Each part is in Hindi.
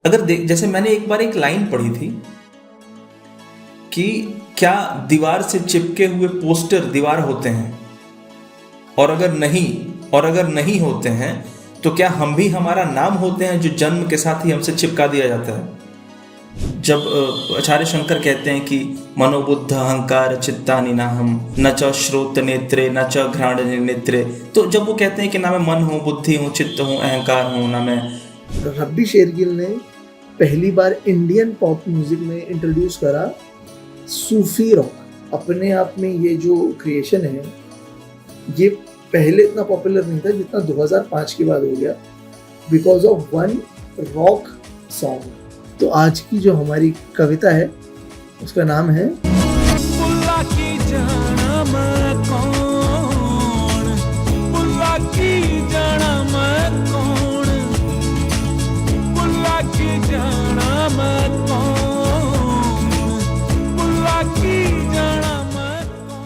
अगर देख, जैसे मैंने एक बार एक लाइन पढ़ी थी कि क्या दीवार से चिपके हुए पोस्टर दीवार होते हैं, और अगर नहीं होते हैं तो क्या हम भी हमारा नाम होते हैं जो जन्म के साथ ही हमसे चिपका दिया जाता है। जब आचार्य शंकर कहते हैं कि मनोबुद्ध अहंकार चित्तानि नाहम न च श्रोत नेत्रे न च घ्राण नेत्रे, तो जब वो कहते हैं कि ना मैं मन हूँ, बुद्धि हूँ, चित्त हूँ, अहंकार हूँ, ना मैं। रब्बी शेरगिल ने पहली बार इंडियन पॉप म्यूजिक में इंट्रोड्यूस करा सूफी रॉक। अपने आप में ये जो क्रिएशन है ये पहले इतना पॉपुलर नहीं था जितना 2005 के बाद हो गया, because of one rock song. तो आज की जो हमारी कविता है उसका नाम है बुल्ला की जाना मैं कौन, बुल्ला की जाना मैं कौन, बुल्ला की जाना मैं कौन, बुल्ला की जाना मैं कौन।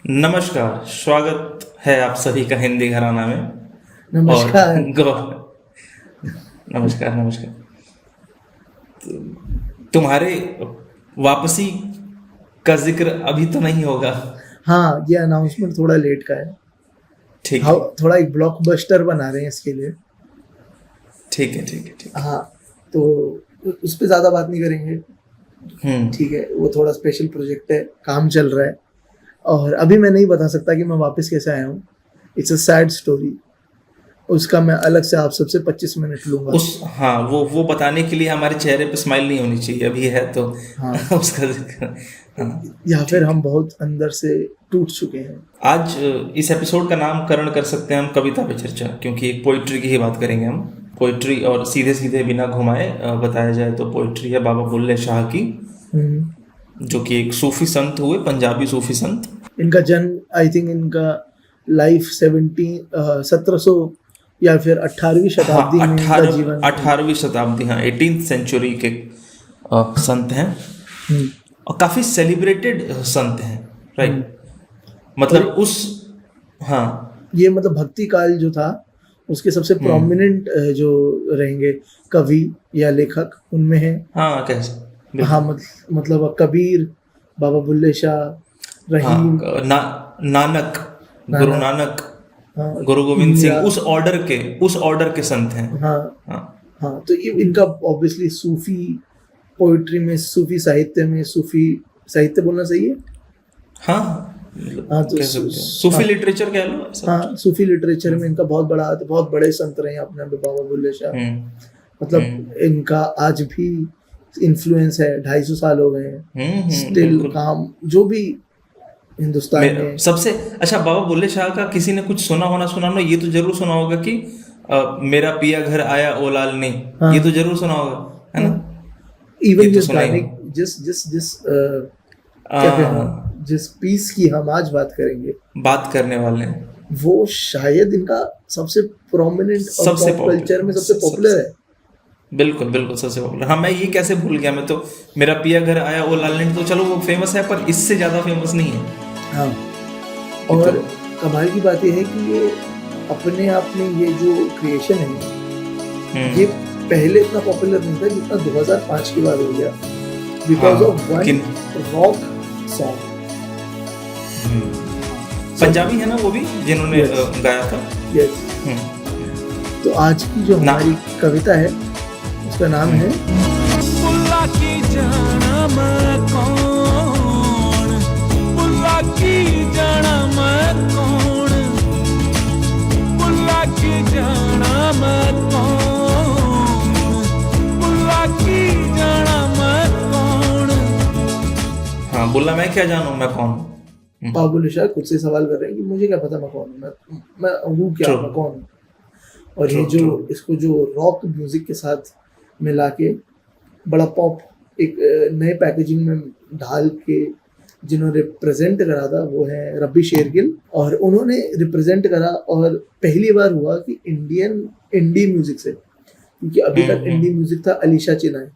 नमस्कार, स्वागत है आप सभी का हिंदी घराना में। नमस्कार। नमस्कार। तुम्हारे वापसी का जिक्र अभी तो नहीं होगा। हाँ, ये अनाउंसमेंट थोड़ा लेट का है। ठीक है, हाँ, थोड़ा एक ब्लॉकबस्टर बना रहे हैं इसके लिए। ठीक है। हाँ, तो उस पर ज़्यादा बात नहीं करेंगे। ठीक है, वो थोड़ा स्पेशल प्रोजेक्ट है, काम चल रहा है और अभी मैं नहीं बता सकता कि मैं वापस कैसे आया हूँ। इट्स अ सैड स्टोरी, उसका मैं अलग से आप सबसे 25 मिनट लूंगा। हाँ, वो बताने के लिए हमारे चेहरे पे स्माइल नहीं होनी चाहिए, अभी है तो हाँ। उसका जिक्र। हाँ, या फिर हम बहुत अंदर से टूट चुके हैं। आज इस एपिसोड का नामकरण कर सकते हैं हम कविता पे चर्चा, क्योंकि एक पोइट्री की ही बात करेंगे हम। पोइट्री, और सीधे बिना घुमाए बताया जाए तो पोइट्री है बाबा बुल्ले शाह की, जो कि एक सूफी संत हुए, पंजाबी सूफी संत। इनका जन्म आई थिंक इनका लाइफ 1700 या फिर 18वीं शताब्दी में इनका जीवन। 18वीं शताब्दी, हाँ, 18th सेंचुरी के संत हैं और काफी सेलिब्रेटेड संत हैं, राइट। मतलब हाँ, ये मतलब भक्ति काल जो था उसके सबसे प्रोमिनेंट जो रहेंगे कवि या लेखक उनमें है। हाँ, कैसे। हाँ, मतलब कबीर, बाबा बुल्ले शाह, रहीम, नानक, गुरु नानक, गुरु गोविंद सिंह, उस ऑर्डर के संत हैं। हाँ, तो ये इनका ऑब्वियसली सूफी पोइट्री में, सूफी साहित्य बोलना सही है। हाँ, तो सूफी लिटरेचर कह लो। हाँ, सूफी लिटरेचर में इनका बहुत बड़े संत रहे अपने बाबा बुल्ले शाह। मतलब इनका आज भी इन्फ्लुएंस है, 250 साल हो गए हैं, स्टिल काम जो भी हिंदुस्तान में। सबसे अच्छा, बाबा बुल्ले शाह का किसी ने कुछ सुना होना, ये तो जरूर सुना होगा कि मेरा पिया घर आया ओ लाल ने। हाँ, ये तो जरूर सुना होगा, है ना। इवन जिस गाने जिस पीस की हम आज बात करने वाले हैं, वो शायद इनका सबसे प्रोमिनेंट और पॉप कल्चर में सबसे पॉपुलर है। बिल्कुल सबसे पॉपुलर। हाँ, मैं ये कैसे भूल गया, मैं तो मेरा पिया घर आया ओ लाल ने, तो चलो वो फेमस है, पर इससे ज्यादा फेमस नहीं है। हाँ, और कमाल की बात यह है कि ये अपने आप में ये जो क्रिएशन है ये पहले इतना पॉपुलर नहीं था जितना 2005 के बाद हो गया, because of one rock song. Punjabi है ना वो भी, जिन्होंने गाया था। तो आज की जो हमारी कविता है उसका नाम है बुल्ला की जाना मैं कौन, बुल्ला की जाना मैं कौन, बुल्ला की जाना मैं कौन, बुल्ला की जाना मैं कौन। हाँ, बुल्ला मैं क्या जानूं, मैं कौन। बाबा बुल्ले शाह खुद से सवाल कर रहे हैं कि मुझे क्या पता मैं कौन हूँ, मैं हूँ क्या, मैं कौन हूँ। और ये जो इसको जो रॉक म्यूजिक के साथ मिला के बड़ा पॉप एक नए पैकेजिंग में ढाल के जिन्होंने रिप्रेजेंट करा था वो है रब्बी शेरगिल, और उन्होंने रिप्रेजेंट करा और पहली बार हुआ कि इंडियन इंडी म्यूजिक से, क्योंकि अभी तक इंडी म्यूजिक था अलीशा चिनाय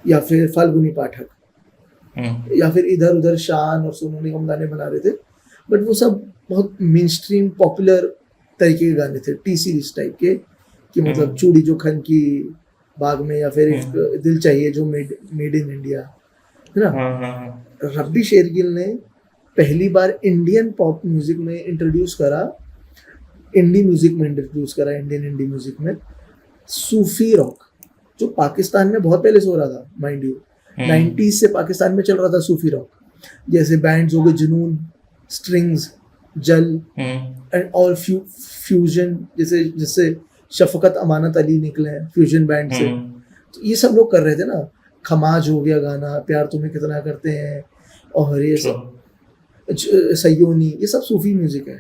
या फिर फाल्गुनी पाठक या फिर इधर उधर शान और सोनू निगम गाने बना रहे थे, बट वो सब बहुत मेन स्ट्रीम पॉपुलर तरीके के गाने थे, टी सीरीज टाइप के, कि मतलब चूड़ी जो खन की बाग में, या फिर एक दिल चाहिए जो मेड इन इंडिया, है ना। रब्बी शेरगिल ने पहली बार इंडियन पॉप म्यूजिक में इंट्रोड्यूस करा, इंडी म्यूजिक में इंट्रोड्यूस करा, इंडियन इंडी म्यूजिक में सूफी रॉक, जो पाकिस्तान में बहुत पहले से हो रहा था, माइंड यू 90s से पाकिस्तान में चल रहा था सूफी रॉक। जैसे बैंड्स हो गए जुनून, स्ट्रिंग्स, जल एंड ऑल फ्यूजन, जैसे जिससे शफकत अमानत अली निकले हैं फ्यूजन बैंड से, तो ये सब लोग कर रहे थे ना। खमाज हो गया गाना, प्यार तुम्हें कितना करते हैं, और ये सब सयोनी, ये सब सूफी म्यूजिक है,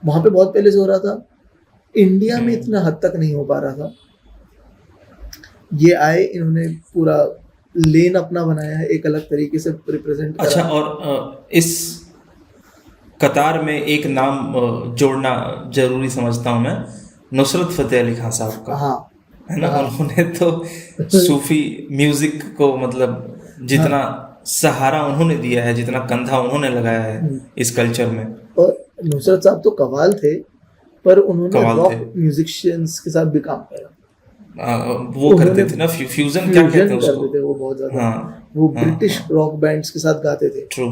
वहाँ पे बहुत पहले से हो रहा था। इंडिया में इतना हद तक नहीं हो पा रहा था। ये आए, इन्होंने पूरा लेन अपना बनाया है, एक अलग तरीके से रिप्रेजेंट करा। अच्छा, और इस कतार में एक नाम जोड़ना जरूरी समझता हूँ मैं, नुसरत फतेह अली खान साहब का। हाँ, है ना, उन्होंने तो सूफी म्यूजिक को मतलब जितना सहारा उन्होंने दिया है, जितना कंधा उन्होंने लगाया है इस कल्चर में। और नुसरत साहब तो कवाल थे, पर उन्होंने रॉक म्यूजिशियंस के साथ भी काम करा। वो करते थे ना फ्यूजन, क्या कहते हैं उसको, थे वो बहुत ज्यादा। वो ब्रिटिश रॉक बैंड्स के साथ गाते थे। ट्रू,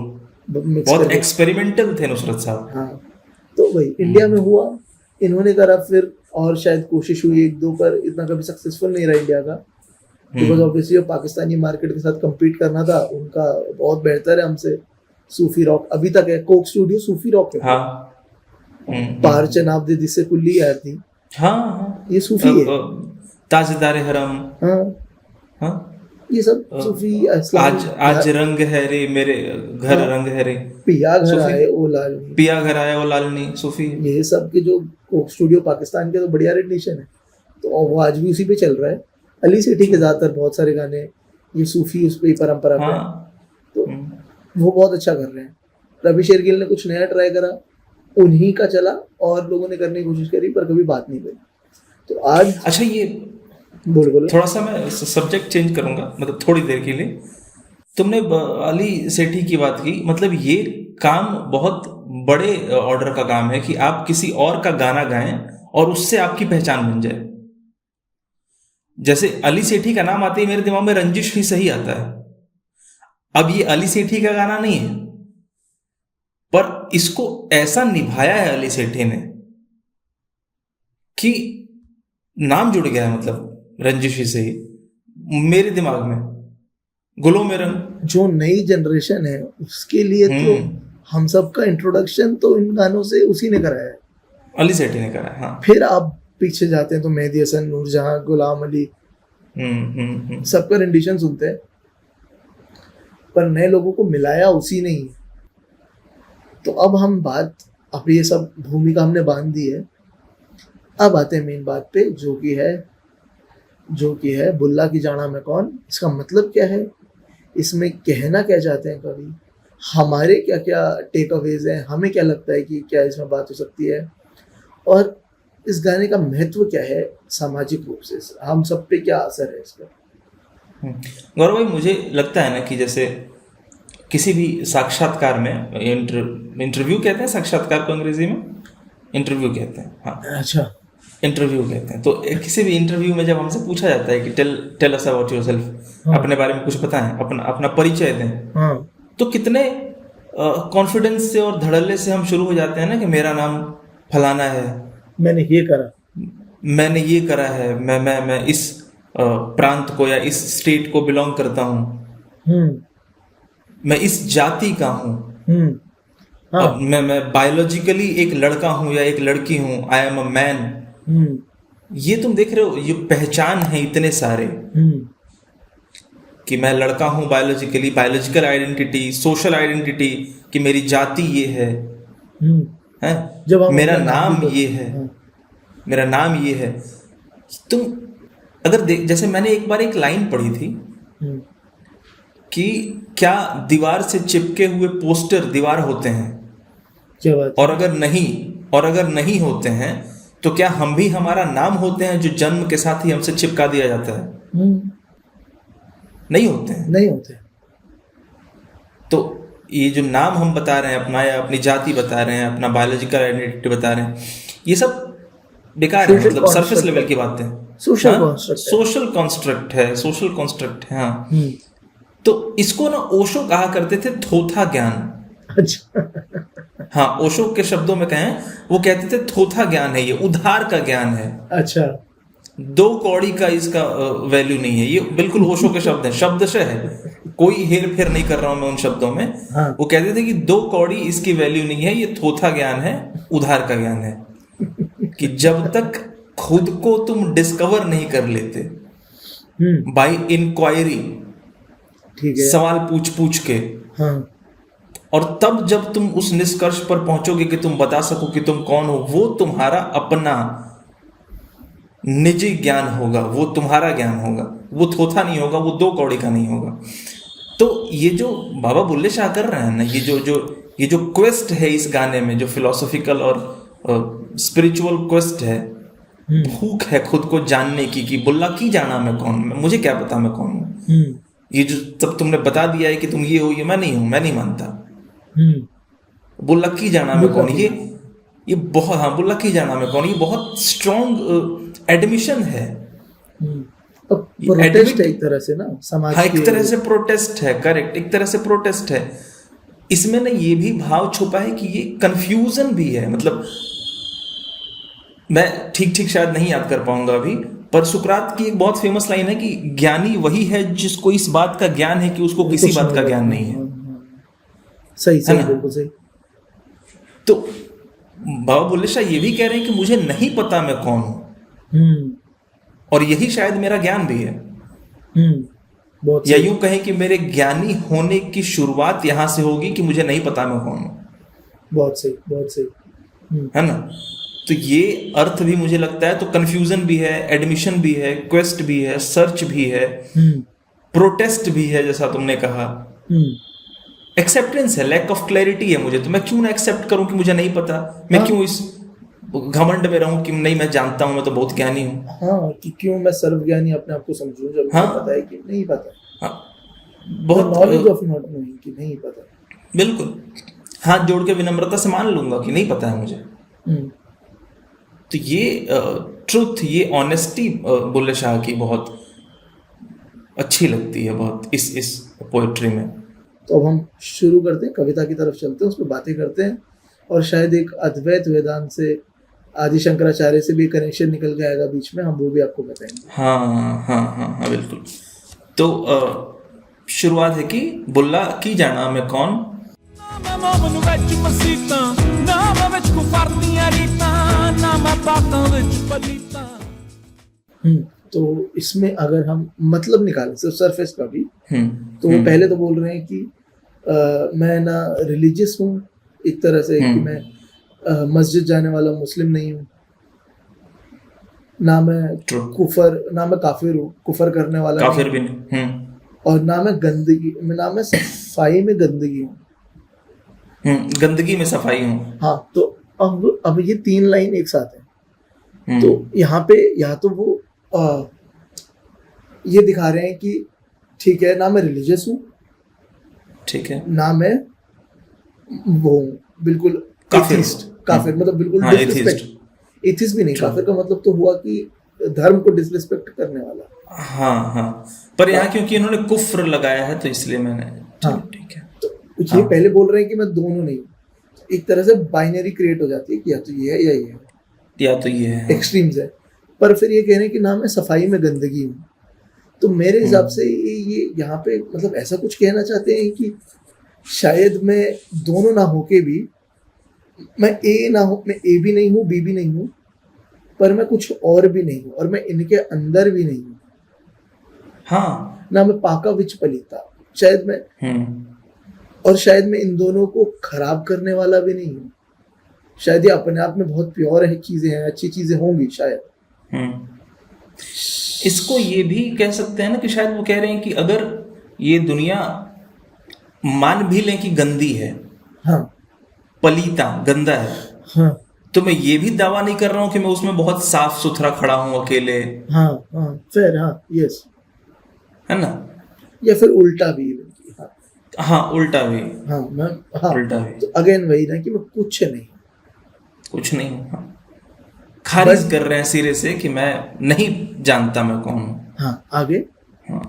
बहुत एक्सपेरिमेंटल थे नुसरत साहब। हाँ, तो वही इंडिया में हुआ, इन्होंने करा, फिर और शायद कोशिश हुई एक दो, पर इतना कभी सक्सेसफुल नहीं रहा इंडिया का, बिकॉज ऑब्वियसली पाकिस्तानी मार्केट के साथ कम्पीट करना था उनका। बहुत बेहतर है हमसे सूफी रॉक, अभी तक है, कोक स्टूडियो सूफी रॉक है। हाँ, पार चनाब दे जिससे कुल्ली यार थी, हाँ, ये सूफी है। ताजदार हरम, हाँ, हाँ, ये सब सूफी। आज रंग है रे मेरे घर, रंग है रे, पिया घर आए ओ लालनी, पिया घर आया वो लालनी, सूफी। ये सब के जो कोक स्टूडियो पाकिस्तान के तो बढ़िया रेडिएशन है, तो वो आज भी उसी पे चल रहा है। अली सेठी के ज्यादातर बहुत सारे गाने ये सूफी उस पे परंपरा पे, तो वो बहुत अच्छा कर रहे हैं। रबी शेरगिल ने कुछ नया ट्राई करा, उन्हीं का चला, और लोगों ने करने की कोशिश करी पर कभी बात नहीं बनी। तो आज अच्छा, ये बोलो थोड़ा सा मैं सब्जेक्ट चेंज करूंगा, मतलब थोड़ी देर के लिए। तुमने अली सेठी की बात की, मतलब ये काम बहुत बड़े ऑर्डर का काम है कि आप किसी और का गाना गाएं और उससे आपकी पहचान बन जाए। जैसे अली सेठी का नाम आते ही मेरे दिमाग में रंजिश ही सही आता है। अब ये अली सेठी का गाना नहीं है, पर इसको ऐसा निभाया है अली सेठी ने कि नाम जुड़ गया है, मतलब रंजिश ही सही मेरे दिमाग में। गुलो में रंग, जो नई जनरेशन है उसके लिए तो हम सब का इंट्रोडक्शन तो इन गानों से उसी ने कराया है, अली सेठी ने करा है। हाँ, फिर आप पीछे जाते हैं तो मेहदी हसन, नूरजहां, गुलाम अली, सबका रेंडिशन सुनते हैं, पर नए लोगों को मिलाया उसी ने ही। तो अब हम बात, अब ये सब भूमिका हमने बांध दी है, अब आते हैं मेन बात पे, जो कि है बुल्ला की जाना मैं कौन। इसका मतलब क्या है, इसमें कहना क्या चाहते हैं कवि, हमारे क्या क्या टेक अवेज हैं, हमें क्या लगता है कि क्या इसमें बात हो सकती है, और इस गाने का महत्व क्या है सामाजिक रूप से, हम सब पे क्या असर है इसका। गौरव भाई, मुझे लगता है ना कि जैसे किसी भी साक्षात्कार में, इंटरव्यू कहते हैं साक्षात्कार को अंग्रेजी में, इंटरव्यू कहते हैं। हाँ, अच्छा, इंटरव्यू कहते हैं। तो किसी भी इंटरव्यू में जब हमसे पूछा जाता है कि टेल अस अबाउट योरसेल्फ, अपने बारे में कुछ बताएं, अपना परिचय दें, तो कितने कॉन्फिडेंस से और धड़ल्ले से हम शुरू हो जाते हैं ना कि मेरा नाम फलाना है, मैंने ये करा है, मैं इस प्रांत को या इस स्टेट को बिलोंग करता हूँ, मैं इस जाति का हूँ, मैं बायोलॉजिकली एक लड़का हूँ या एक लड़की हूँ, आई एम अ मैन। ये तुम देख रहे हो, ये पहचान है इतने सारे कि मैं लड़का हूँ biologically, biological identity, social identity कि मेरी जाति ये है, मेरा नाम ये है, मेरा नाम ये है। तुम अगर जैसे मैंने एक बार एक लाइन पढ़ी थी कि क्या दीवार से चिपके हुए पोस्टर दीवार होते हैं, क्या बात और अगर नहीं होते हैं तो क्या हम भी हमारा नाम होते हैं जो जन्म के साथ ही हमसे चिपका दिया जाता है? नहीं होते हैं। नहीं होते। तो ये जो नाम हम बता रहे हैं अपना, या अपनी जाति बता रहे हैं, अपना बायोलॉजिकल आइडेंटिटी बता रहे हैं, ये सब बेकार है, Social मतलब सरफेस construct लेवल है। की बातें। Social हाँ? construct है। सोशल कॉन्स्ट्रक्ट है, हाँ। तो इसको ना ओशो कहा करते थे थोथा ज्ञान। अच्छा। हाँ, ओशो के शब्दों में कहें, वो कहते थे थोथा ज्ञान है, ये उधार का ज्ञान है, अच्छा। 2 कौड़ी का इसका वैल्यू नहीं है। ये बिल्कुल ओशो के शब्द हैं, शब्दशः है, कोई हेर फेर नहीं कर रहा हूं मैं उन शब्दों में। हाँ। वो कहते थे कि 2 कौड़ी इसकी वैल्यू नहीं है, ये थोथा ज्ञान है, उधार का ज्ञान है, कि जब तक खुद को तुम डिस्कवर नहीं कर लेते बाय इंक्वायरी, ठीक है। सवाल पूछ के, हाँ। और तब जब तुम उस निष्कर्ष पर पहुंचोगे कि तुम बता सको कि तुम कौन हो, वो तुम्हारा अपना निजी ज्ञान होगा, वो तुम्हारा ज्ञान होगा, वो थोथा नहीं होगा, वो 2 कौड़ी का नहीं होगा। तो ये जो बाबा बुल्ले शाह कर रहे हैं ना, ये जो क्वेस्ट है इस गाने में, जो फिलोसॉफिकल और स्पिरिचुअल क्वेस्ट है, भूख है खुद को जानने की, कि बुल्ला की जाना मैं कौन, मुझे क्या पता मैं कौन हूँ। ये जो तब तुमने बता दिया है कि तुम ये हो, ये मैं नहीं हूं, मैं नहीं मानता। बुल्ला की जाना मैं कौन, ये बहुत, हाँ, बुल्ला की जाना मैं कौन, ये बहुत स्ट्रॉन्ग एडमिशन है। प्रोटेस्ट है एक तरह से ना, समाज हाँ, की। एक तरह से प्रोटेस्ट है, करेक्ट, एक तरह से प्रोटेस्ट है। इसमें ना ये भी भाव छुपा है कि ये कंफ्यूजन भी है, मतलब मैं ठीक शायद नहीं याद कर पाऊंगा अभी, पर सुकरात की एक बहुत फेमस लाइन है कि ज्ञानी वही है जिसको इस बात का ज्ञान है कि उसको किसी बात का ज्ञान नहीं है। सही है ना? बिल्कुल सही। तो बाबा बुल्ले शाह ये भी कह रहे हैं कि मुझे नहीं पता मैं कौन हूं, और यही शायद मेरा ज्ञान भी है। बहुत या सही। यूं कहें कि मेरे ज्ञानी होने की शुरुआत यहां से होगी कि मुझे नहीं पता मैं कौन हूं। बहुत सही, बहुत सही। है ना? तो ये अर्थ भी मुझे लगता है, तो कंफ्यूजन भी है, एडमिशन भी है, क्वेस्ट भी है, सर्च भी है, प्रोटेस्ट भी है, जैसा तुमने कहा, एक्सेप्टेंस है, लैक ऑफ क्लैरिटी है मुझे, तो मैं क्यों ना एक्सेप्ट करूं कि मुझे नहीं पता, मैं क्यों इस घमंड में रहूं कि नहीं मैं जानता हूं, मैं तो बहुत ज्ञानी हूं। हाँ, कि क्यों मैं सर्वज्ञानी अपने आप को समझूं जब हाँ? मुझे पता है कि नहीं पता। हाँ, बहुत नॉलेज ऑफ नॉट नोइंग कि नहीं पता। बिल्कुल, हाथ जोड़ के विनम्रता से मान लूंगा कि नहीं पता है मुझे। तो ये ट्रुथ, ये ऑनेस्टी बुल्ले शाह की बहुत अच्छी लगती है, बहुत इस पोएट्री में। तो अब हम शुरू करते हैं, कविता की तरफ चलते हैं, उस पर बातें करते हैं, और शायद एक अद्वैत वेदांत से, आदि शंकराचार्य से भी कनेक्शन निकल के आएगा बीच में, हम वो भी आपको बताएंगे। हाँ, बिल्कुल। तो शुरुआत है कि बुल्ला की जाना मैं कौन। ਨਾ ਮੈਂ ਮੋਮ ਨੂੰ ਵਿੱਚ ਮਸੀਤਾਂ, ਨਾ ਮੈਂ ਵਿੱਚ ਕੁਫਰਦੀਆਂ ਰੀਤਾਂ, ਨਾ ਮੈਂ ਬਾਤਾਂ ਵਿੱਚ ਪਲੀਤਾਂ। तो इसमें अगर हम मतलब निकालें सिर्फ सरफेस का भी, तो वो हम्म, पहले तो बोल रहे हैं कि मैं ना रिलीजियस हूँ एक तरह से, कि मैं मस्जिद जाने वाला मुस्लिम नहीं हूँ, ना मैं True. कुफर, ना मैं काफिर हूँ, कुफर करने वाला काफिर नहीं, भी नहीं। और ना मैं गंदगी, ना मैं सफाई में गंदगी हूँ। गंदगी में सफाई हूँ। हाँ, तो अब ये 3 लाइन एक साथ है। तो हम्म, यहाँ पे या तो वो ये दिखा रहे हैं कि ठीक है, ना मैं रिलीजियस हूँ, ठीक है, ना मैं वो हूँ बिल्कुल काफिर। एथिस्ट, काफिर मतलब बिल्कुल हाँ, डिसरिस्पेक्ट। एथिस्ट भी नहीं, काफिर का मतलब तो हुआ कि धर्म को डिसरिस्पेक्ट करने वाला। हाँ, पर यहाँ क्योंकि इन्होंने कुफ्र लगाया है तो इसलिए मैंने, हाँ। ठीक है। तो ये पहले बोल रहे हैं कि मैं दोनों नहीं हूँ, एक तरह से बाइनरी क्रिएट हो जाती है कि या तो ये है या ये है, या तो ये है, एक्सट्रीम्स है। पर फिर ये कह रहे हैं कि ना मैं सफाई में गंदगी हूँ, तो मेरे हिसाब से ये यहाँ पे मतलब ऐसा कुछ कहना चाहते हैं कि शायद मैं दोनों ना होके भी, मैं ए भी नहीं हूँ, बी भी नहीं हूँ, पर मैं कुछ और भी नहीं हूँ, और मैं इनके अंदर भी नहीं हूँ। हाँ, ना मैं पाका विच पलीता, शायद मैं, और शायद मैं इन दोनों को खराब करने वाला भी नहीं हूँ। शायद ये अपने आप में बहुत प्योर है, चीजें हैं, अच्छी चीजें होंगी शायद। इसको ये भी कह सकते हैं ना कि शायद वो कह रहे हैं कि अगर ये दुनिया मान भी लें कि गंदी है, हाँ पलीता, गंदा है, हाँ तो मैं ये भी दावा नहीं कर रहा हूं कि मैं उसमें बहुत साफ सुथरा खड़ा हूं अकेले, हाँ हाँ फिर हाँ यस, है ना। या फिर उल्टा भी हाँ हाँ, उल्टा भी, हाँ मैं हाँ उल्टा भी, तो अगेन वही ना कि मैं कुछ नहीं, कुछ नहीं हूं। हाँ, खारिज बस- कर रहे हैं सिरे से कि मैं नहीं जानता मैं कौन हूं। हाँ आगे हाँ,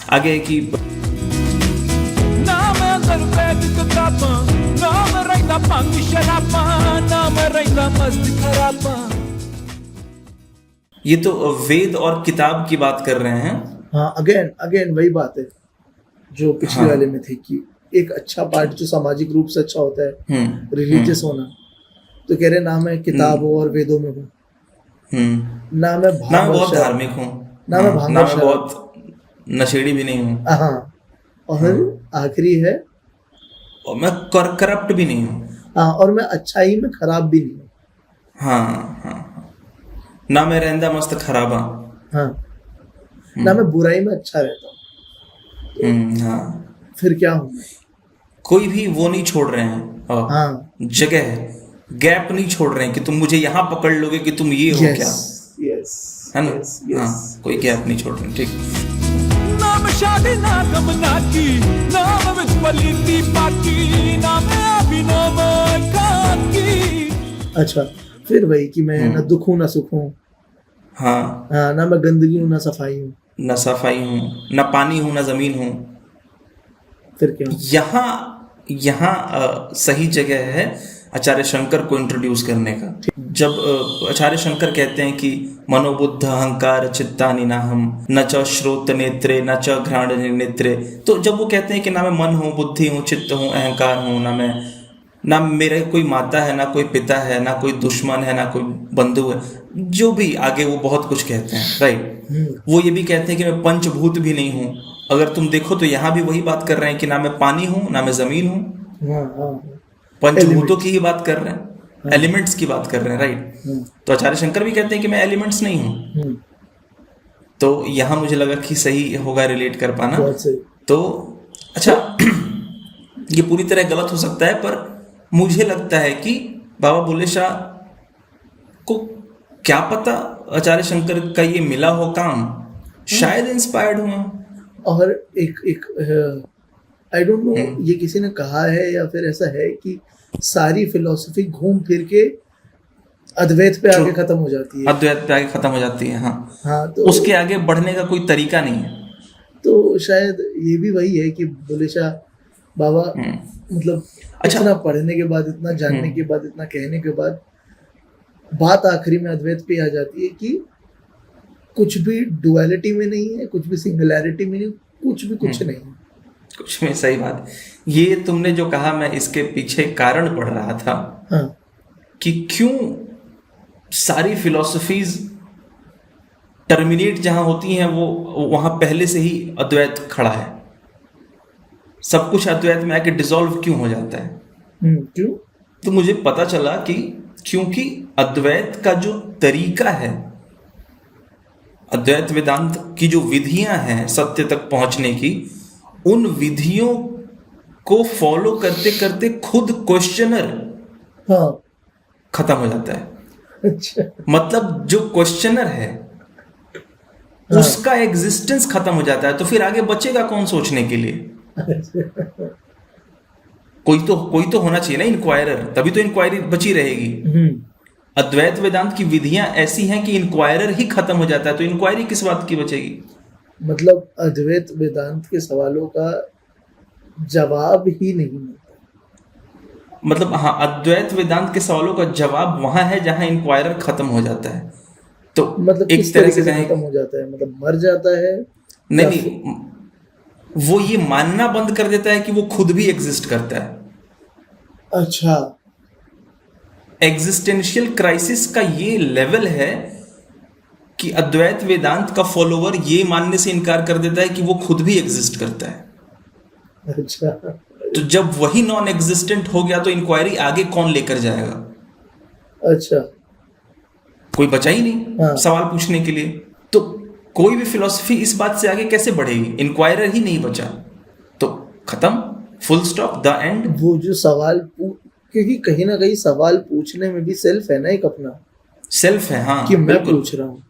आगे है कि ना मैं अंदर बैठ किताबां, ना मैं रहंदा भंग शराबां, ना मैं रहंदा मस्त खराबां। ये तो वेद और किताब की बात कर रहे हैं। हाँ अगेन अगेन वही बात है जो पिछले हाँ। वाले में थी कि एक अच्छा पार्ट जो सामाजिक रूप से अच्छा होता है, रिलीजियस होना, तो कह रहे ना मैं किताबों और वेदों में हूँ, हम्म, ना मैं ना मैं भांग और बहुत शराब, धार्मिक हूँ, ना मैं हाँ, भांग ना और मैं शराब, बहुत नशेड़ी भी नहीं हूँ, हाँ और आखिरी है और मैं करप्ट भी नहीं हूँ। हाँ और मैं अच्छाई में खराब भी नहीं हूँ, हाँ हाँ हाँ, ना मैं रहंदा मस्त खराबा। हाँ ना मैं बुराई में अच्छा रहता हूँ, हाँ, फिर क्या हूँ मैं? कोई भी वो नहीं छोड़ रहे हैं, हाँ जगह, गैप नहीं छोड़ रहे हैं कि तुम मुझे यहाँ पकड़ लोगे कि तुम ये हो क्या, यस यस है ना। यस हाँ, यस कोई गैप नहीं छोड़ रहे, ठीक। ना मैं शादी ना गम ना की, ना मैं विच पलीती पाकी, ना मैं अभिनव एकाकी। अच्छा फिर वही कि मैं ना दुख हूँ ना सुख हूँ, हाँ, हाँ ना मैं गंदगी हूँ ना सफाई हूँ, न सफाई हूँ, न पानी हूँ, न जमीन हूँ। फिर क्या हूँ? यहाँ यहाँ सही जगह है आचार्य शंकर को इंट्रोड्यूस करने का। जब आचार्य शंकर कहते हैं कि मनोबुद्ध अहंकार चित्तानि नाहम न च श्रोत नेत्रे न च घ्राण नेत्रे, तो जब वो कहते हैं कि ना मैं मन हूँ, बुद्धि हूँ, चित्त हूँ, अहंकार हूँ, ना मेरे कोई माता है, ना कोई पिता है, ना कोई दुश्मन है, ना कोई बंधु है, जो भी आगे वो बहुत कुछ कहते हैं, राइट। वो ये भी कहते हैं कि मैं पंचभूत भी नहीं हूँ। अगर तुम देखो तो यहाँ भी वही बात कर रहे हैं कि ना मैं पानी हूँ, ना मैं जमीन हूँ, हाँ हाँ पंचभूतों की ही बात कर रहे हैं, एलिमेंट्स की बात कर रहे हैं, राइट। तो आचार्य शंकर भी कहते हैं कि मैं एलिमेंट्स नहीं हूँ। तो यहाँ मुझे लगा कि सही होगा रिलेट कर पाना। बहुत सही। तो अच्छा, ये पूरी तरह गलत हो सकता है, पर मुझे लगता है कि बाबा बुल्ले शाह को क्या पता आचार्य शंकर का ये मिला हो काम, शायद इंस्पायर्ड हुए। और एक आई डोंट नो ये किसी ने कहा है या फिर ऐसा है कि सारी फिलॉसफी घूम फिर के अद्वैत पे आके खत्म हो जाती है, अद्वैत पे आगे खत्म हो जाती है। हाँ, हाँ तो उसके आगे बढ़ने का कोई तरीका नहीं है। तो शायद ये भी वही है कि बुल्ले शाह बाबा मतलब अच्छा। इतना पढ़ने के बाद, इतना जानने के बाद, इतना कहने के बाद बात आखिरी में अद्वैत पे आ जाती है कि कुछ भी डुअलिटी में नहीं है, कुछ भी सिंगुलैरिटी में नहीं, कुछ भी कुछ नहीं है। कुछ में सही बात। ये तुमने जो कहा, मैं इसके पीछे कारण पढ़ रहा था हाँ कि क्यों सारी फिलॉसफीज टर्मिनेट जहां होती हैं वो वहां पहले से ही अद्वैत खड़ा है। सब कुछ अद्वैत में आके डिसॉल्व क्यों हो जाता है? क्यों? तो मुझे पता चला कि क्योंकि अद्वैत का जो तरीका है, अद्वैत वेदांत की जो विधियां हैं सत्य तक पहुंचने की, उन विधियों को फॉलो करते करते खुद क्वेश्चनर हाँ खत्म हो जाता है। अच्छा मतलब जो क्वेश्चनर है उसका एग्जिस्टेंस खत्म हो जाता है, तो फिर आगे बचेगा कौन सोचने के लिए? कोई तो होना चाहिए ना इंक्वायरर, तभी तो इंक्वायरी बची रहेगी। अद्वैत वेदांत की विधियां ऐसी हैं कि इंक्वायरर ही खत्म हो जाता है, तो इंक्वायरी किस बात की बचेगी? मतलब अद्वैत वेदांत के सवालों का जवाब ही नहीं मिलता। मतलब हाँ, अद्वैत वेदांत के सवालों का जवाब वहां है जहां इंक्वायरर खत्म हो जाता है। तो मतलब एक किस तरह तरीके से कहें, खत्म हो जाता है? मतलब मर जाता है? नहीं, वो ये मानना बंद कर देता है कि वो खुद भी एग्जिस्ट करता है। अच्छा, एग्जिस्टेंशियल क्राइसिस का ये लेवल है कि अद्वैत वेदांत का फॉलोवर ये मानने से इनकार कर देता है कि वो खुद भी एग्जिस्ट करता है। अच्छा। तो जब वही नॉन एग्जिस्टेंट हो गया तो इंक्वायरी आगे कौन लेकर जाएगा? अच्छा, कोई बचा ही नहीं हाँ। सवाल पूछने के लिए। तो कोई भी फिलॉसफी इस बात से आगे कैसे बढ़ेगी? इंक्वायरर ही नहीं बचा तो खत्म। Full stop, the end. वो जो क्योंकि कहीं ना कहीं सवाल पूछने में भी सेल्फ है ना एक अपना, सेल्फ है, हाँ कि मैं बिल्कुल। पूछ रहा हूँ,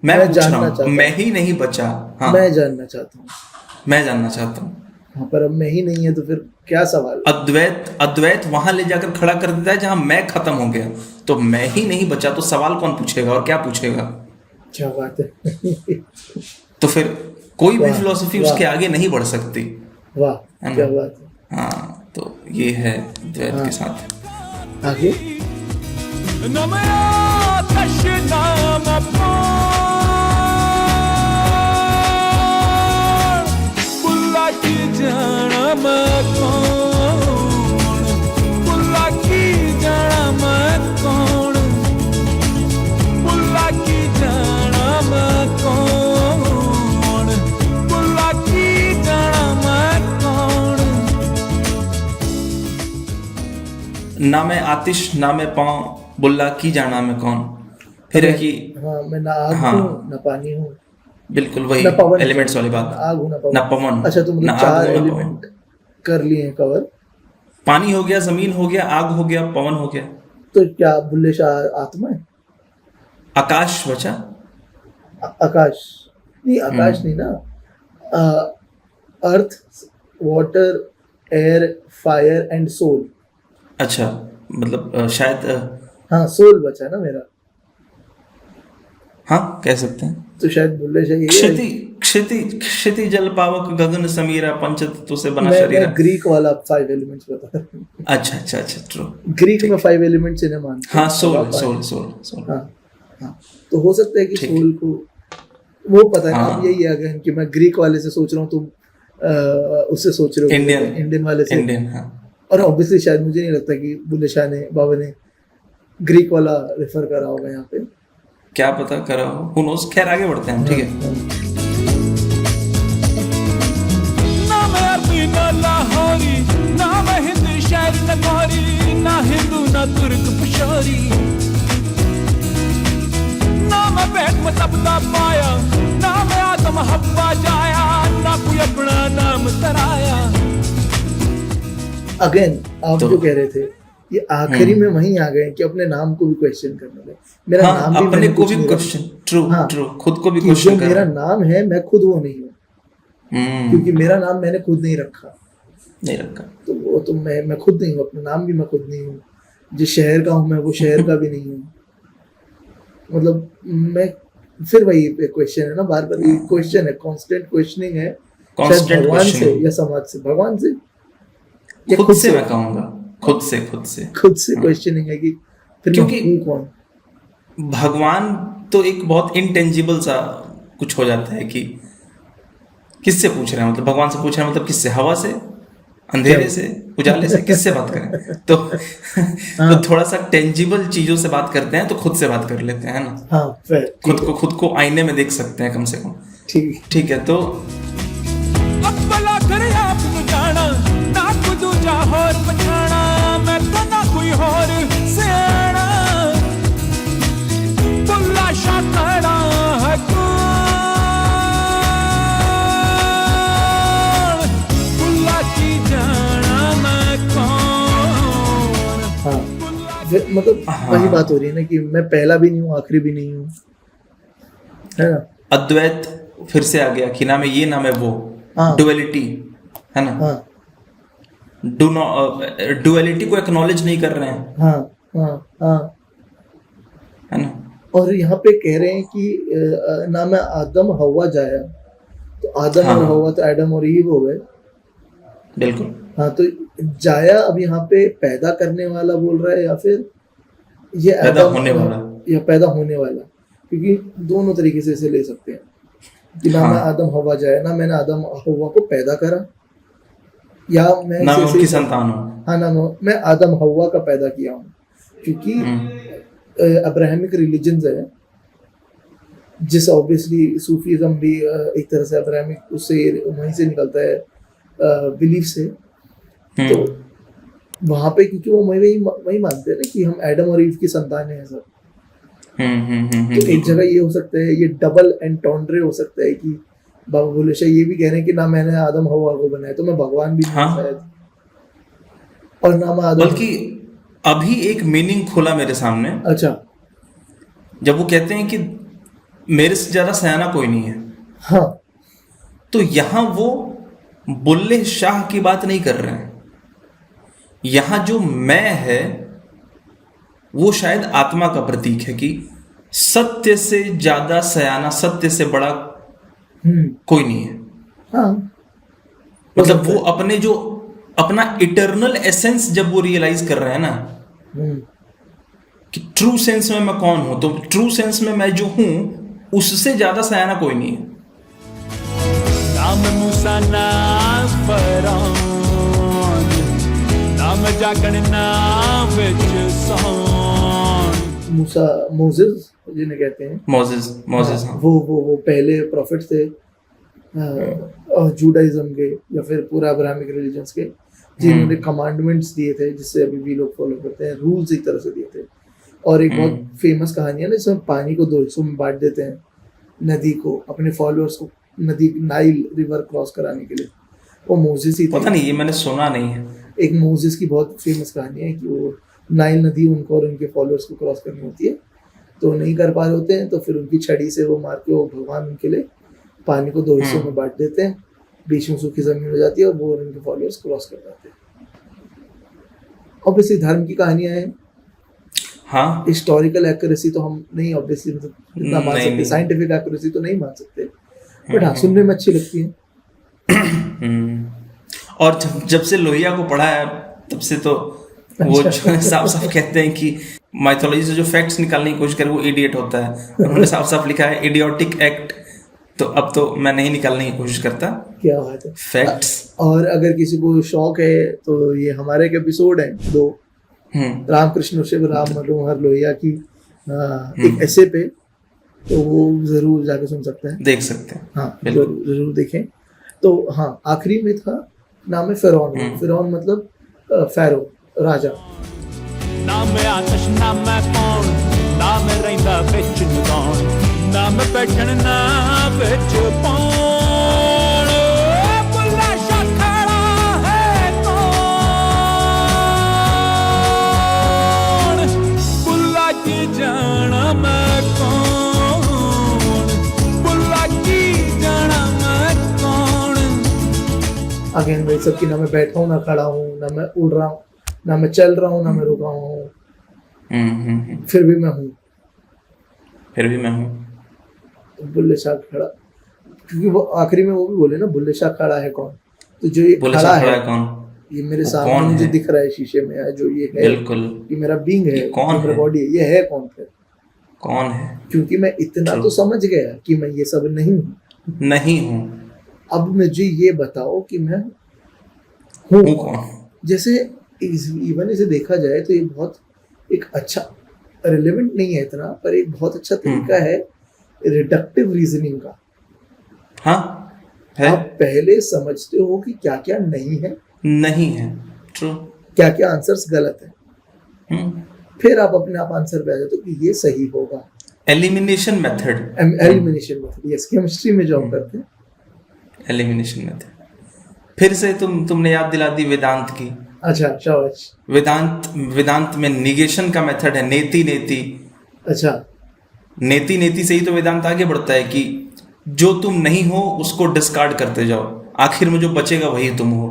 मैं पूछ रहा जानना चाहता हूँ, मैं ही नहीं बचा। हाँ, मैं जानना चाहता हूँ। मैं जानना चाहता हूँ। हाँ, पर अब मैं ही नहीं है तो फिर क्या सवाल? अद्वैत वहां ले जाकर खड़ा कर देता है जहां मैं खत्म हो गया, तो मैं ही नहीं बचा, तो सवाल कौन पूछेगा और क्या पूछेगा? क्या बात है। तो फिर कोई भी वाह, फिलोसफी वाह। उसके आगे नहीं बढ़ सकती। वाह, है ना? क्या बात है। हाँ, तो ये है अद्वैत हाँ। के साथ। आगे ना मैं आतश ना मैं पान, बुल्ला की जाना मैं कौन, बुल्ला की जाना मैं कौन, बुल्ला की जाना मैं कौन, बुल्ला की जाना मैं कौन। ना मैं आतिश ना मैं पाँव, बुल्ला की जाना मैं कौन। फिर है कि हाँ, मैं ना आग हाँ। हूँ ना पानी हूँ बिल्कुल वही ना पवन, एलिमेंट्स वाली ना बात। आग हूँ ना पवन। अच्छा, तो ना मतलब आग चार हूँ, ना एलिमेंट कर लिए हैं कवर। पानी हो गया, जमीन हो गया, आग हो गया, पवन हो गया, तो क्या बुल्ले शाह आत्मा है? आकाश बचा। आकाश नहीं, आकाश नहीं ना, earth, water, air, fire and soul. अच्छा, मतलब शायद हाँ, सोल बचा ना मेरा, हाँ कह सकते हैं। तो शायद बुल्ले शाह यही है। क्षिति क्षिति क्षिति जल पावक गगन समीरा पंच तत्वों से बना मैं शरीर। ग्रीक वाला 5 एलिमेंट्स बता रहा हूँ। अच्छा अच्छा अच्छा, ट्रू। ग्रीक में 5 एलिमेंट्स इन्हें मानते हैं। हाँ, सोल अब आप सोल सोल सोल। हाँ, हाँ, तो हो सकता है कि ठीक। सोल को वो पता है ना। हाँ। अब यही है अगर कि मैं ग्रीक वाले से सोच रहा हूँ, तुम उससे सोच रहे हो इंडियन वाले से। इंडियन, हाँ। और ऑब्वियसली शायद मुझे नहीं लगता कि बुल्ले शाह ने, बाबा ने ग्रीक वाला रेफर करा होगा यहाँ पे। क्या पता करा हो, who knows। खैर आगे बढ़ते हैं, ठीक है। ना मैं अरबी ना लाहौरी, ना मैं हिंदी शायर नगौरी, ना हिंदू ना तुर्क पिशोरी, ना मैं पेट में तबला पाया, ना मैं आदम हब्बा जाया, ना कोई अपना नाम तराया। अगेन आप तो- जो कह रहे थे, ये आखिरी में वहीं आ गए कि अपने नाम को भी क्वेश्चन करने लगे। मेरा हाँ, नाम भी अपने मैंने को कुछ भी नहीं क्वेश्चन, रखा। ट्रू हाँ, ट्रू, खुद को भी कि क्वेश्चन जो कर मेरा रहे हैं। नाम है मैं खुद वो नहीं हूँ, क्योंकि मेरा नाम मैंने खुद नहीं रखा। नहीं रखा। तो वो तो मैं खुद नहीं हूँ, अपना नाम भी मैं खुद नहीं हूँ। जिस शहर का हूँ मैं, वो शहर का भी नहीं हूँ। मतलब मैं, फिर वही क्वेश्चन है ना, बार बार ये क्वेश्चन है, कांस्टेंट क्वेश्चनिंग है। शायद Constant भगवान से questioning। या समाज से, भगवान से या खुद से मैं कहूंगा, खुद से क्वेश्चनिंग है कि फिर क्योंकि मैं हूँ कौन। भगवान तो एक बहुत इंटेंजिबल सा कुछ हो जाता है कि किससे पूछ रहे हैं, मतलब भगवान से पूछ रहे हैं, मतलब किससे? हवा से, अंधेरे से, उजाले से, किससे बात करें? तो थोड़ा सा टेंजिबल चीजों से बात करते हैं, तो खुद से बात कर लेते हैं ना। हाँ, फिर खुद को आईने में देख सकते हैं कम से कम। ठीक है। तो अब्बला करे आप ਨੂੰ ਜਾਣਾ, ਨਾ ਕੋਈ ਦੂਜਾ ਹੋਰ ਪਛਾਣਾ, ਮੈਂ ਤਾਂ ਨਾ ਕੋਈ ਹੋਰ ਸਿਆਣਾ, ਬੁੱਲਾ ਸ਼ਾਹ ਖੜਾ ਹੈ ਕੌਣ, ਬੁੱਲਾ ਕੀ ਜਾਣਾ ਮੈਂ ਕੌਣ। हाँ, मतलब वही बात हो रही है ना कि मैं पहला भी नहीं हूँ, आखिरी भी नहीं हूँ, है ना। अद्वैत फिर से आ गया कि नाम है ये, नाम है वो। हाँ। डुअलिटी है ना। हाँ, डुअलिटी को एक्नॉलेज नहीं कर रहे हैं, हाँ, हाँ, हाँ। है ना। और यहाँ पे कह रहे हैं कि ना मैं आदम हवा जाया, तो आदम हाँ। और हवा तो एडम और ईव हो गए। बिल्कुल। हाँ, तो जाया अब यहाँ पे पैदा करने वाला बोल रहा है, या फिर ये पैदा आदम होने वाला, या पैदा होने वाला, क्योंकि दोनों तरीके से इसे ले सकते हैं कि ना हाँ। मैं आदम हवा जाया, ना मैंने आदम हवा को पैदा करा, या मैं ना मैं इसे- उनकी संतान हूँ। हाँ, ना मैं आदम हवा का पैदा किया हूँ, क्योंकि अब्राहमिक रिलीजन्स है, जिस ऑब्वियसली सूफीज्म भी एक तरह से अब्राहमिक, उससे वहीं से निकलता है, बिलीफ से। तो वहां पे क्योंकि वो वही मानते हैं ना कि हम एडम और ईव की संतान है सब। तो एक जगह ये हो सकता है, ये डबल एंटोंड्रे हो सकता है कि बाबा बुल्ले शाह ये भी कह रहे हैं कि ना मैंने आदम हवा को बनाया, तो मैं भगवान भी नहीं हूँ हाँ। शायद। और नाम आदम। बल्कि अभी एक मीनिंग खुला मेरे सामने, अच्छा। जब वो कहते हैं कि मेरे से ज्यादा सयाना कोई नहीं है, हाँ। तो यहां वो बुल्ले शाह की बात नहीं कर रहे हैं। यहां जो मैं है वो शायद आत्मा का प्रतीक है कि सत्य से ज्यादा सयाना, सत्य से बड़ा कोई नहीं है। हाँ, मतलब वो अपने जो अपना इटर्नल एसेंस जब वो रियलाइज कर रहे हैं ना कि ट्रू सेंस में मैं कौन हूं, तो ट्रू सेंस में मैं जो हूं उससे ज्यादा सयाना कोई नहीं है। नाम मूसा ना फरौन, नाम जागण ना विच सोन। मूसा, मोसेस जिन्हें कहते हैं, मोसेस हाँ। वो पहले प्रॉफिट थे जूडाइज्म के या फिर पूरा अब्राहमिक रिलीजन्स के, जिन्होंने कमांडमेंट्स दिए थे जिससे अभी भी लोग फॉलो करते हैं, रूल्स एक तरह से दिए थे। और एक बहुत फेमस कहानी है ना, जिसमें पानी को 2 हिस्सों में बांट देते हैं, नदी को, अपने फॉलोअर्स को नदी नाइल रिवर क्रॉस कराने के लिए। वो मोसेस ही थे। पता नहीं, ये मैंने सुना नहीं है। एक मोसेस की बहुत फेमस कहानी है कि वो नाइल नदी उनको और उनके फॉलोअर्स को क्रॉस करनी होती है, तो नहीं कर पा रहे होते हैं, तो फिर उनकी छड़ी से वो मार के वो भगवान उनके लिए पानी को 2 हिस्सों में बांट देते हैं, बीच में सूखी जमीन हो जाती है और वो और उनके फॉलोअर्स क्रॉस कर जाते हैं। ऑब्वियसली धर्म की कहानियां हैं, हाँ, हिस्टोरिकल एक्यूरेसी तो हम नहीं ऑब्वियसली मतलब इतना मान सकते, साइंटिफिक एक्यूरेसी तो नहीं मान सकते, बट हाँ सुनने में अच्छी लगती है। और जब से लोहिया को पढ़ा है तब से तो वो साफ साफ कहते हैं कि माइथोलॉजी से जो फैक्ट्स निकालने की कोशिश करे वो इडियट होता है। उन्होंने साफ साफ लिखा है इडियोटिक एक्ट, तो अब तो मैं नहीं निकालने की कोशिश करता। क्या बात है, फैक्ट्स। और अगर किसी को शौक है तो ये हमारे एक एपिसोड है 2 रामकृष्ण शिव राम मनोहर लोहिया की एक ऐसे पे, तो वो जरूर जाके सुन सकते हैं, देख सकते हैं। हाँ जरूर देखें। तो हाँ, आखिरी में था नाम है फिरौन। फिरौन मतलब फैरो, राजा। नाम आतश नाम कौन, नाम रहिंदा विच नौन, नाम बैठण ना विच पौण, बुल्ला शाह खड़ा है कौन, बुल्ला की जाना मैं कौन, बुल्ला की जाना मैं कौन। अगेन भाई सबकी, ना मैं बैठा हूँ, ना खड़ा हूँ, ना मैं उड़ रहा हूँ, ना मैं चल रहा हूँ, ना मैं रुका हूँ, फिर भी मैं हूँ, फिर भी मैं हूँ। तो बुल्ले शाह खड़ा, क्योंकि वो आखिरी में वो भी बोले ना, बुल्ले शाह खड़ा है कौन, तो जो ये खड़ा है कौन, ये मेरे सामने मुझे दिख रहा है शीशे में, जो ये है, बिल्कुल ये मेरा बीइंग है, कौन मेरा बॉडी है, ये है कौन, फिर कौन है? क्योंकि मैं इतना तो समझ गया कि मैं ये सब नहीं हूँ। अब मुझे ये बताओ कि मैं हूँ कौन। जैसे इवन इसे देखा जाए तो ये बहुत एक अच्छा, रिलेवेंट नहीं है इतना, पर एक बहुत अच्छा तरीका है रिडक्टिव रीजनिंग का। हाँ है। आप पहले समझते हो कि क्या क्या नहीं है, ट्रू, क्या क्या आंसर्स गलत है, फिर आप अपने आप आंसर पे आ जाते हो कि ये सही होगा। एलिमिनेशन मेथड, यस, केमिस्ट्री में जो हम करते हैं, एलिमिनेशन मेथड। फिर से तुमने याद दिला दी वेदांत की। अच्छा, शाबाश। वेदांत में निगेशन का मेथड है, नेति। अच्छा, नेति से ही तो वेदांत आगे बढ़ता है कि जो तुम नहीं हो उसको डिस्कार्ड करते जाओ, आखिर में जो बचेगा वही तुम हो।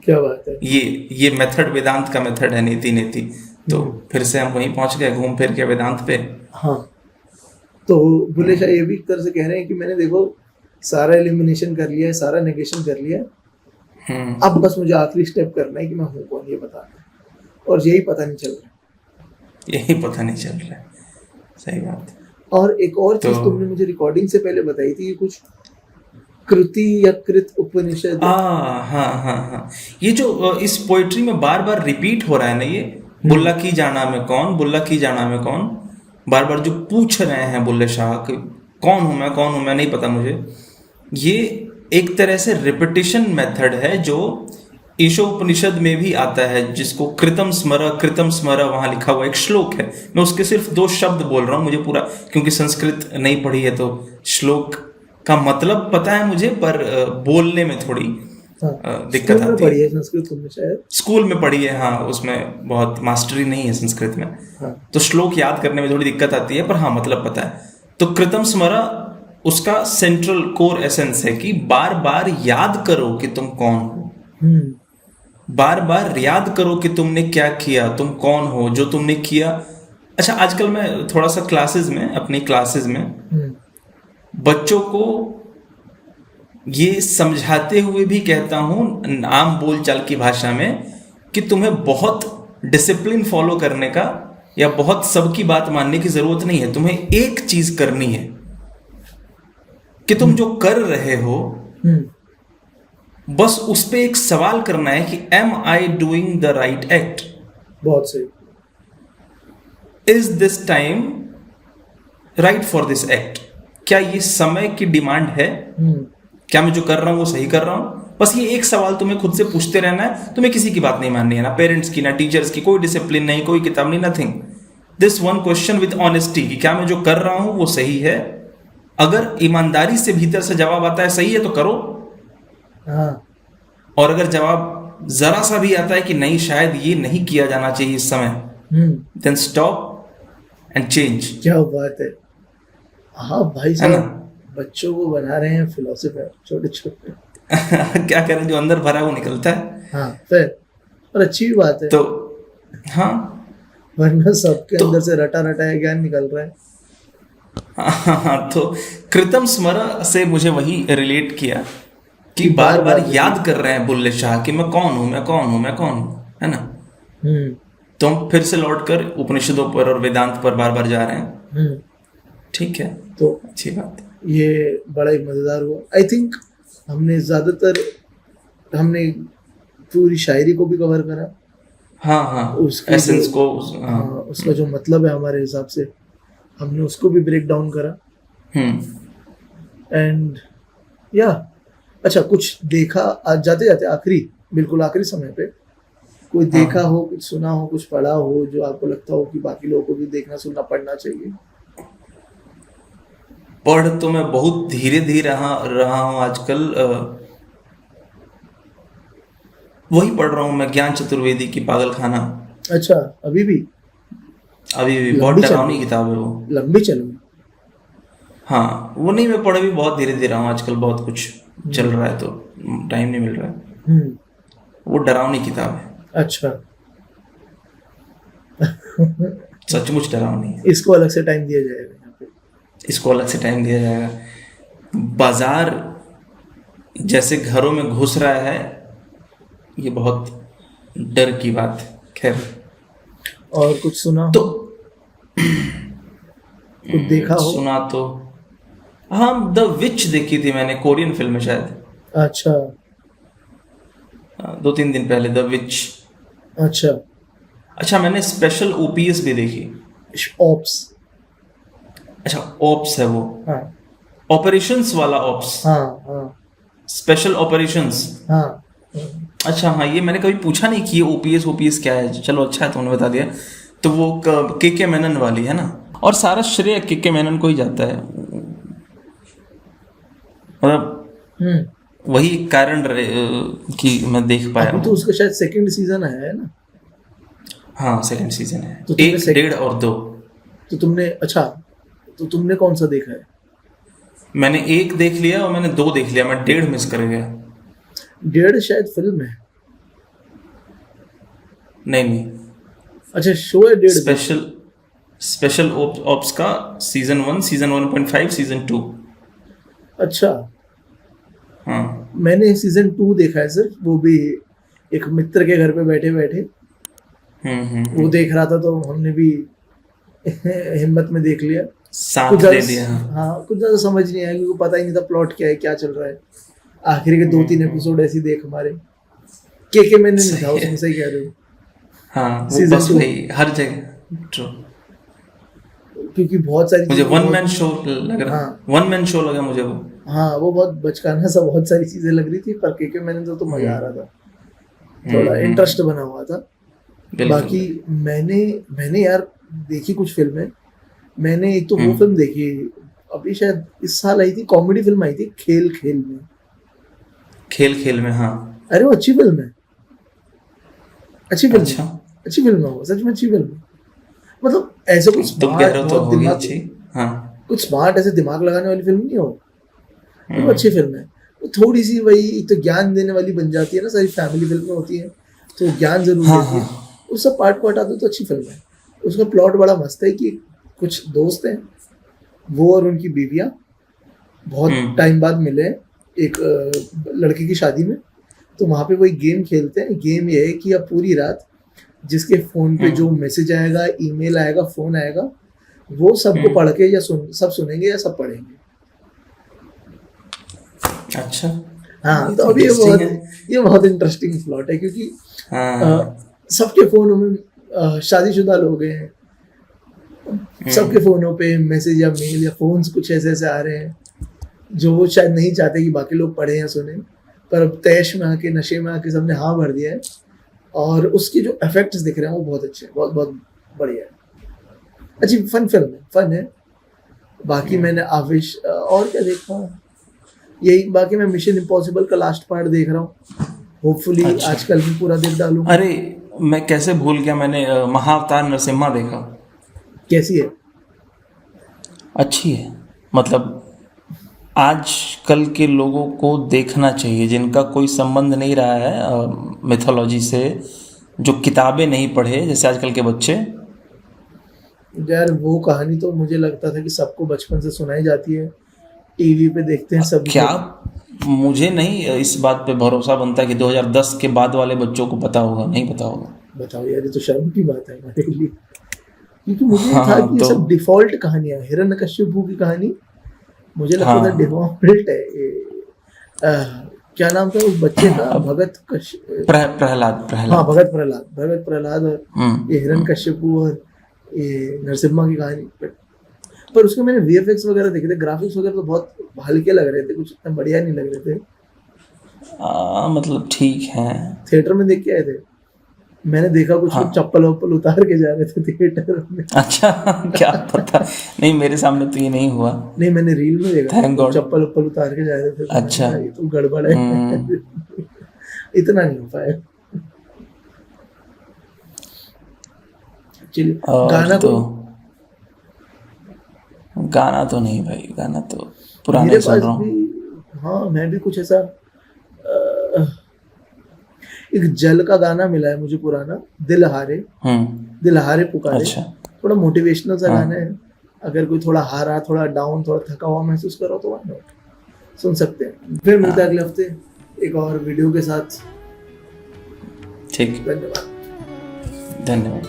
क्या बात है। ये मेथड वेदांत का मेथड है, नेति। तो फिर से हम वहीं पहुंच गए, घूम फिर के वेदांत पे। हाँ, तो बुल्ले शाह ये भी एक तरह से कह रहे हैं कि मैंने देखो सारा एलिमिनेशन कर लिया है, सारा नेगेशन कर लिया है, अब बस मुझे आखिरी स्टेप करना है कि मैं हूँ कौन, ये बताना है, और यही पता नहीं चल रहा है। सही बात है। और एक और चीज तुमने मुझे रिकॉर्डिंग से पहले बताई थी, कुछ कृति या कृत उपनिषद। हाँ, ये जो इस पोएट्री में बार बार रिपीट हो रहा है ना, ये बुल्ला की जाना में कौन, बुल्ला की जाना में कौन, बार बार जो पूछ रहे हैं बुल्ले शाह कि कौन हूँ मैं, नहीं पता मुझे। ये एक तरह से रिपीटिशन मेथड है जो ईशोपनिषद में भी आता है, जिसको कृतम स्मर वहाँ लिखा हुआ एक श्लोक है। मैं उसके सिर्फ 2 शब्द बोल रहा हूँ, मुझे पूरा, क्योंकि संस्कृत नहीं पढ़ी है तो श्लोक का मतलब पता है मुझे, पर बोलने में थोड़ी दिक्कत स्कूल में आती पढ़ी है। है संस्कृत तुमने शायद? स्कूल में पढ़ी है, हाँ, उसमें बहुत मास्टरी नहीं है संस्कृत में, हाँ। तो श्लोक याद करने में थोड़ी दिक्कत आती है, पर हाँ मतलब पता है। तो कृतम स्मरा उसका सेंट्रल कोर एसेंस है कि बार बार याद करो कि तुम कौन हो, बार बार याद करो कि तुमने क्या किया, तुम कौन हो, जो तुमने किया। अच्छा, आजकल मैं थोड़ा सा क्लासेस में, अपनी क्लासेस में बच्चों को ये समझाते हुए भी कहता हूं आम बोलचाल की भाषा में कि तुम्हें बहुत डिसिप्लिन फॉलो करने का या बहुत सबकी बात मानने की जरूरत नहीं है। तुम्हें एक चीज करनी है कि तुम जो कर रहे हो बस उस पे एक सवाल करना है कि am I doing the right act, बहुत सही। Is this time right for this act, क्या ये समय की डिमांड है, क्या मैं जो कर रहा हूं वो सही कर रहा हूं। बस ये एक सवाल तुम्हें खुद से पूछते रहना है। तुम्हें किसी की बात नहीं माननी है, ना पेरेंट्स की, ना टीचर्स की, कोई डिसिप्लिन नहीं, कोई किताब नहीं, nothing. This one question with honesty कि क्या मैं जो कर रहा हूं वो सही है। अगर ईमानदारी से भीतर से जवाब आता है सही है तो करो, और अगर जवाब जरा सा भी आता है कि नहीं शायद ये नहीं किया जाना चाहिए इस समय, देन स्टॉप एंड चेंज। क्या बात है। हाँ भाई है साहब, ना? बच्चों को बना रहे हैं फिलोसोफर छोटे छोटे। क्या करें, जो अंदर भरा है वो निकलता है। हाँ फिर, और अच्छी भी बात है, तो हाँ, वरना सबके तो- अंदर से रटा रटाया ज्ञान निकल रहा है। हाँ, तो कृतम स्मरा से मुझे वही रिलेट किया कि बार बार-बार बार याद कर रहे हैं बुल्ले शाह कि मैं कौन हूं, मैं कौन हूं, मैं कौन हूं, है ना। तो हम फिर से लौटकर उपनिषदों पर और वेदांत पर बार बार जा रहे हैं। ठीक है, तो अच्छी बात है। ये बड़ा ही मजेदार हुआ। आई थिंक हमने पूरी शायरी को भी कवर करा। हाँ हाँ, उसकी एसेंस जो- को हाँ, उसका जो मतलब है हमारे हिसाब से हमने उसको भी ब्रेक डाउन करा। एंड या अच्छा, कुछ देखा आज जाते जाते आखिरी, बिल्कुल आखिरी समय पे कोई देखा हो, कुछ सुना हो, कुछ पढ़ा हो जो आपको लगता हो कि बाकी लोगों को भी देखना, सुनना, पढ़ना चाहिए? पढ़ तो मैं बहुत धीरे धीरे रहा हूँ आजकल। वही पढ़ रहा हूँ मैं, ज्ञान चतुर्वेदी की पागलखाना। अच्छा, अभी भी अभी भी बहुत लंबी चल डरावनी रही। किताब है वो। लंबी चल गई। हाँ, वो नहीं, मैं पढ़ भी बहुत धीरे धीरे रहा हूँ आजकल, बहुत कुछ चल रहा है तो टाइम नहीं मिल रहा है। वो डरावनी किताब है, अच्छा, सचमुच डरावनी है। इसको अलग से टाइम दिया जाएगा यहाँ पे। इसको अलग से टाइम दिया जाएगा। बाजार जैसे घरों में घुस रहा है, ये बहुत डर की बात है। खैर, और कुछ सुना तो कुछ देखा हो? सुना तो हाँ, द विच देखी थी मैंने, कोरियन फिल्म है शायद, अच्छा 2-3 दिन पहले, द विच। अच्छा, अच्छा, मैंने स्पेशल ओपीएस भी देखी। ऑप्स। अच्छा, ऑप्स है वो, हाँ ऑपरेशंस वाला ऑप्स, हाँ हाँ स्पेशल ऑपरेशंस। हाँ। अच्छा हाँ, ये मैंने कभी पूछा नहीं कि ये ओपीएस क्या है। चलो अच्छा है, तुमने बता दिया। तो वो के मेनन वाली है ना, और सारा श्रेय के मेनन को ही जाता है। मतलब वही कारण रहे कि मैं देख पाया अभी तो हूँ। उसका शायद सेकंड सीजन आया है ना? हाँ, सेकंड सीजन है, तो तुमने 1, 1.5 और 2। तो तुमने, अच्छा, तो तुमने कौन सा देखा है? मैंने 1 देख लिया और मैंने 2 देख लिया, मैं 1.5 मिस कर गया। 1.5 शायद फिल्म है। नहीं, अच्छा, शो है 1.5। स्पेशल ऑप्स का सीजन 1, सीजन 1.5, सीजन 2। अच्छा, हाँ, मैंने सीजन 2 देखा है सर, वो भी एक मित्र के घर पे बैठे बैठे वो देख रहा था, तो हमने भी हिम्मत में देख लिया। साथ कुछ ले ज्यादा, लिया। हाँ, कुछ ज्यादा समझ नहीं आया क्योंकि पता ही नहीं था प्लॉट क्या है, क्या चल रहा है। आखिरी के 2-3 एपिसोड ऐसे ही देख हमारे। के मैंने नहीं था उसमें, सही कह रहे हो। हाँ, वो Season बस 2 वही हर जगह। True। क्योंकि बहुत सारी मुझे चीजें वन बहुत- मैन शो लग रहा, हाँ। वन मैन शो लगा मुझे वो। हाँ, वो बहुत बचकाना सा बहुत सारी चीजें लग रही थी, पर के मैंने तो मजा आ रहा था, थोड़ा इंटरेस्ट बना हुआ था। बिल्कुल। बाकी मैंने यार देखी कुछ फिल्में। मैंने एक तो वो फिल्म देखी अभी शायद इस साल आई थी, कॉमेडी फिल्म आई थी, खेल खेल में। खेल में, हाँ, अरे वो अच्छी फिल्म है, अच्छी फिल्म अच्छा, है, अच्छी फिल्म है वो, सच में अच्छी फिल्म है। मतलब ऐसे कुछ तुम कह रहे हो तो बहुत होगी दिमाग, अच्छी। हाँ। कुछ स्मार्ट ऐसे दिमाग लगाने वाली फिल्म नहीं हो, वो हम्म। अच्छी फिल्म है। वो थोड़ी सी वही तो ज्ञान देने वाली बन जाती है ना, सारी फैमिली फिल्में होती हैं तो ज्ञान जरूर हाँ देती है, हाँ। उस सब पार्ट को हटा दो तो अच्छी फिल्म है। उसका प्लॉट बड़ा मस्त है कि कुछ दोस्त हैं, वो और उनकी बीवियां बहुत हम्म। टाइम बाद मिले एक लड़की की शादी में, तो वहाँ पे वही गेम खेलते हैं। गेम ये है कि अब पूरी रात जिसके फोन पे जो मैसेज आएगा, ईमेल आएगा, फोन आएगा, वो सबको पढ़ के या सब सुनेंगे या सब पढ़ेंगे। अच्छा, हाँ, ये तो तो अब इंटरेस्टिंग है। ये बहुत इंटरेस्टिंग प्लॉट है क्योंकि हाँ। सबके फोनों में शादीशुदा लोग हैं, सबके फोनों पे मैसेज या मेल या फोन्स कुछ ऐसे ऐसे आ रहे हैं जो वो शायद नहीं चाहते कि बाकी लोग पढ़े या सुने, पर अब तैश में आके, नशे में आके सबने हाँ भर दिया है, और उसके जो इफेक्ट्स दिख रहे हैं वो बहुत अच्छे हैं, बहुत बहुत बढ़िया है। अच्छी फन फिल्म है, फन है। बाकी मैंने आविश और क्या देखा, यही, बाकी मैं मिशन इम्पॉसिबल का लास्ट पार्ट देख रहा हूँ, होपफुली अच्छा। आजकल भी पूरा देख डालूंगा। अरे मैं कैसे भूल गया, मैंने महाअवतार नरसिम्हा देखा। कैसी है? अच्छी है, मतलब आज कल के लोगों को देखना चाहिए जिनका कोई संबंध नहीं रहा है मिथोलॉजी से, जो किताबें नहीं पढ़े जैसे आजकल के बच्चे। यार वो कहानी तो मुझे लगता था कि सबको बचपन से सुनाई जाती है, टीवी पे देखते हैं सब क्या, लोग। मुझे नहीं इस बात पे भरोसा बनता कि 2010 के बाद वाले बच्चों को पता होगा, नहीं पता होगा। बताओ यार, ये तो शर्म की बात है हमारे लिए, क्योंकि मुझे ये था हाँ कि ये तो सब डिफॉल्ट कहानियां, हिरण्यकश्यपु की कहानी मुझे लगता था हाँ डिफॉल्ट है। क्या नाम था उस बच्चे का? भगत प्रहलाद हाँ, प्रहलाद। भगत प्रहलाद और ये हम्म। हिरण्यकश्यपु और ये नरसिम्हा की कहानी। पर उसके मैंने वीएफएक्स वगैरह देखे थे, ग्राफिक्स वगैरह तो बहुत हल्के लग रहे थे, कुछ इतना बढ़िया नहीं लग रहे थे। मतलब ठीक है। थिएटर में देख के आए थे, मैंने देखा कुछ लोग हाँ। चप्पल वप्पल उतार के जा रहे थे थिएटर में। अच्छा, क्या पता, नहीं मेरे सामने तो ये नहीं हुआ। नहीं, मैंने रील में देखा Thank था, God। चप्पल वप्पल उतार के जा रहे थे, तो मैंने अच्छा। कहा, ये तो गड़बड़ है। इतना नहीं हो पाया। चलिए, गाना तो को गाना तो नहीं भाई, गाना तो पुराना मेरे ही सुन पास रहा हूँ। भी, हाँ मैं भी कुछ ऐसा एक जल का गाना मिला है मुझे पुराना, दिल हारे, दिल हारे पुकारे। अच्छा। थोड़ा मोटिवेशनल सा हाँ। गाना है, अगर कोई थोड़ा हारा, थोड़ा डाउन, थोड़ा थका हुआ महसूस करो तो why not? सुन सकते हैं। फिर मिलते हैं अगले हफ्ते एक और वीडियो के साथ। ठीक, धन्यवाद। धन्यवाद।